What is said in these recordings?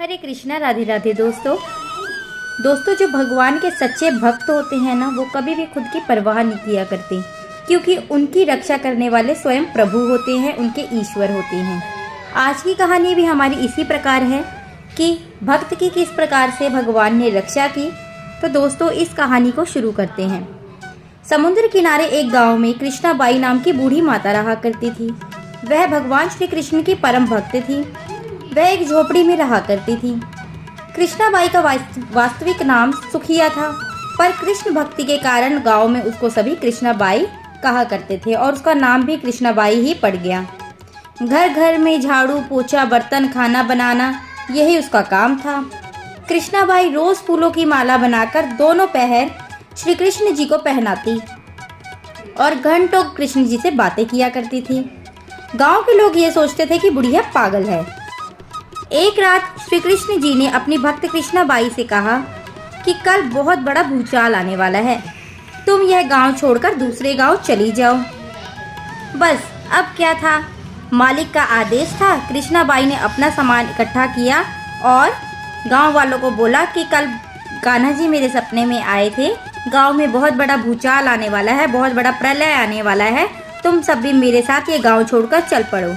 हरे कृष्णा, राधे राधे। दोस्तों जो भगवान के सच्चे भक्त होते हैं ना, वो कभी भी खुद की परवाह नहीं किया करते, क्योंकि उनकी रक्षा करने वाले स्वयं प्रभु होते हैं, उनके ईश्वर होते हैं। आज की कहानी भी हमारी इसी प्रकार है कि भक्त की किस प्रकार से भगवान ने रक्षा की। तो दोस्तों इस कहानी को शुरू करते हैं। समुद्र किनारे एक गांव में कृष्णाबाई नाम की बूढ़ी माता रहा करती थी। वह भगवान श्री कृष्ण की परम भक्त थी। वह एक झोपड़ी में रहा करती थी। कृष्णाबाई का वास्तविक नाम सुखिया था, पर कृष्ण भक्ति के कारण गांव में उसको सभी कृष्णाबाई कहा करते थे और उसका नाम भी कृष्णाबाई ही पड़ गया। घर घर में झाड़ू पोछा बर्तन खाना बनाना यही उसका काम था। कृष्णाबाई रोज फूलों की माला बनाकर दोनों पहर श्री कृष्ण जी को पहनाती और घंटों कृष्ण जी से बातें किया करती थी। गांव के लोग ये सोचते थे कि बुढ़िया पागल है। एक रात श्री कृष्ण जी ने अपनी भक्त कृष्णाबाई से कहा कि कल बहुत बड़ा भूचाल आने वाला है, तुम यह गांव छोड़कर दूसरे गांव चली जाओ। बस अब क्या था, मालिक का आदेश था। कृष्णाबाई ने अपना सामान इकट्ठा किया और गांव वालों को बोला कि कल कान्हा जी मेरे सपने में आए थे, गांव में बहुत बड़ा भूचाल आने वाला है, बहुत बड़ा प्रलय आने वाला है, तुम सब भी मेरे साथ ये गांव छोड़कर चल पड़ो।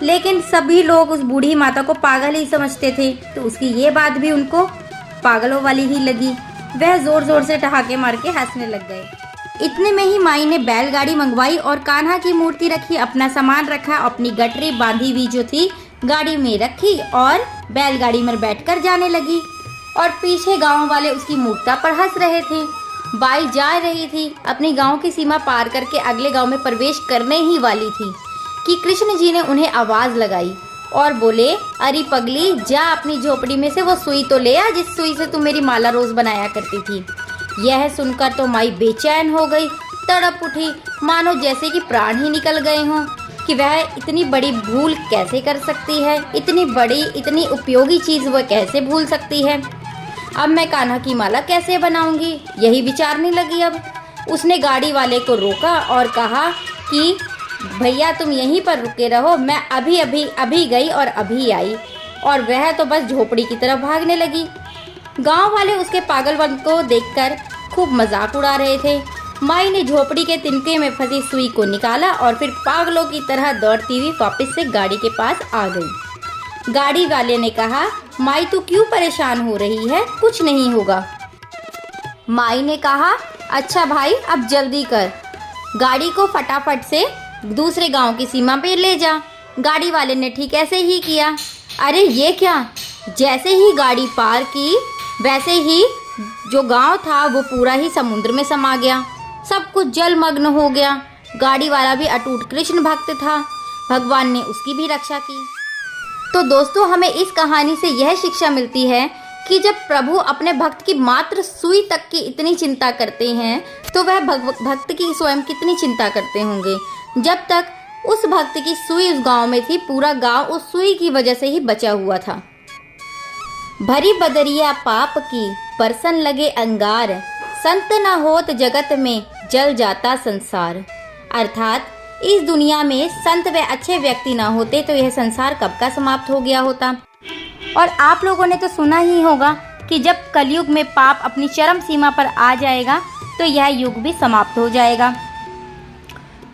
लेकिन सभी लोग उस बूढ़ी माता को पागल ही समझते थे, तो उसकी ये बात भी उनको पागलों वाली ही लगी। वह जोर जोर से ठहाके मार के हंसने लग गए। इतने में ही माई ने बैलगाड़ी मंगवाई और कान्हा की मूर्ति रखी, अपना सामान रखा, अपनी गठरी बांधी हुई जो थी गाड़ी में रखी और बैलगाड़ी में बैठकर जाने लगी। और पीछे गांव वाले उसकी मूर्खता पर हंस रहे थे। बाई जा रही थी, अपनी गांव की सीमा पार करके अगले गांव में प्रवेश करने ही वाली थी कि कृष्ण जी ने उन्हें आवाज लगाई और बोले, अरे पगली, जा अपनी झोपड़ी में से वो सुई तो ले आ जिस सुई से तुम मेरी माला रोज बनाया करती थी। यह सुनकर तो माई बेचैन हो गई, तड़प उठी, मानो जैसे कि प्राण ही निकल गए हों कि वह इतनी बड़ी भूल कैसे कर सकती है, इतनी बड़ी इतनी उपयोगी चीज वह कैसे भूल सकती है। अब मैं कान्हा की माला कैसे बनाऊंगी, यही विचारने लगी। अब उसने गाड़ी वाले को रोका और कहा कि भैया तुम यहीं पर रुके रहो, मैं अभी गई और अभी आई। और वह तो बस झोपड़ी की तरफ भागने लगी। गांव वाले उसके पागलपन को देखकर खूब मजाक उड़ा रहे थे। माई ने झोपड़ी के तिनके में फंसी सुई को निकाला और फिर पागलों की तरह दौड़ती हुई वापस से गाड़ी के पास आ गई। गाड़ी वाले ने कहा, माई तू क्यों परेशान हो रही है, कुछ नहीं होगा। माई ने कहा, अच्छा भाई अब जल्दी कर, गाड़ी को फटाफट से दूसरे गांव की सीमा पे ले जा। गाड़ी वाले ने ठीक ऐसे ही किया। अरे ये क्या, जैसे ही गाड़ी पार की वैसे ही जो गांव था वो पूरा ही समुद्र में समा गया, सब कुछ जलमग्न हो गया। गाड़ी वाला भी अटूट कृष्ण भक्त था, भगवान ने उसकी भी रक्षा की। तो दोस्तों हमें इस कहानी से यह शिक्षा मिलती है कि जब प्रभु अपने भक्त की मात्र सुई तक की इतनी चिंता करते हैं, तो वह भक्त की स्वयं कितनी चिंता करते होंगे। जब तक उस भक्त की सुई उस गांव में थी, पूरा गांव उस सुई की वजह से ही बचा हुआ था। भरी बदरिया पाप की बरसन लगे अंगार, संत न होत जगत में जल जाता संसार। अर्थात इस दुनिया में संत व अच्छे व्यक्ति ना होते तो यह संसार कब का समाप्त हो गया होता। और आप लोगों ने तो सुना ही होगा कि जब कलयुग में पाप अपनी चरम सीमा पर आ जाएगा तो यह युग भी समाप्त हो जाएगा।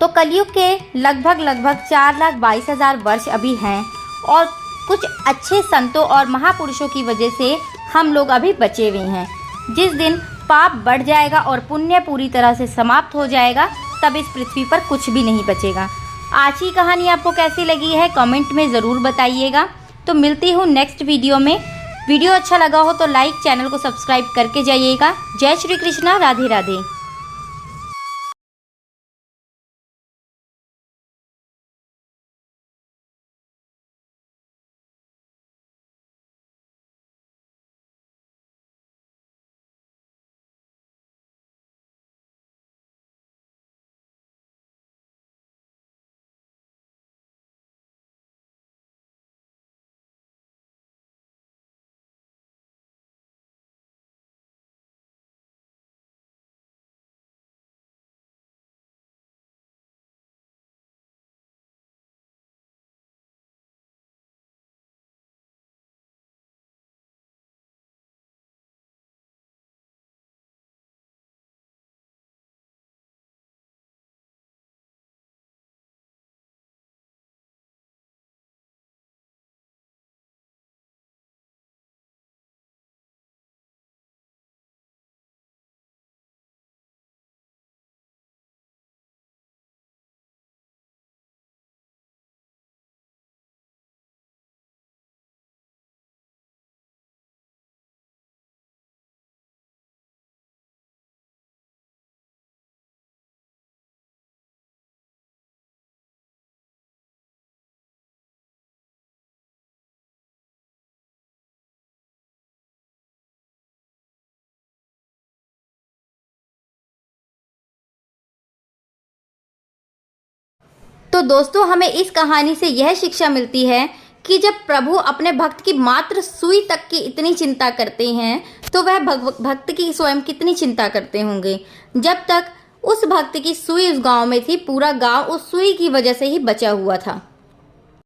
तो कलयुग के लगभग 4,22,000 वर्ष अभी हैं और कुछ अच्छे संतों और महापुरुषों की वजह से हम लोग अभी बचे हुए हैं। जिस दिन पाप बढ़ जाएगा और पुण्य पूरी तरह से समाप्त हो जाएगा, तब इस पृथ्वी पर कुछ भी नहीं बचेगा। आज की कहानी आपको कैसी लगी है कमेंट में ज़रूर बताइएगा। तो मिलती हूँ नेक्स्ट वीडियो में। वीडियो अच्छा लगा हो तो लाइक, चैनल को सब्सक्राइब करके जाइएगा। जय श्री कृष्णा, राधे राधे। तो दोस्तों हमें इस कहानी से यह शिक्षा मिलती है कि जब प्रभु अपने भक्त की मात्र सुई तक की इतनी चिंता करते हैं तो वह भक्त की स्वयं कितनी चिंता करते होंगे। जब तक उस भक्त की सुई उस गांव में थी, पूरा गांव उस सुई की वजह से ही बचा हुआ था।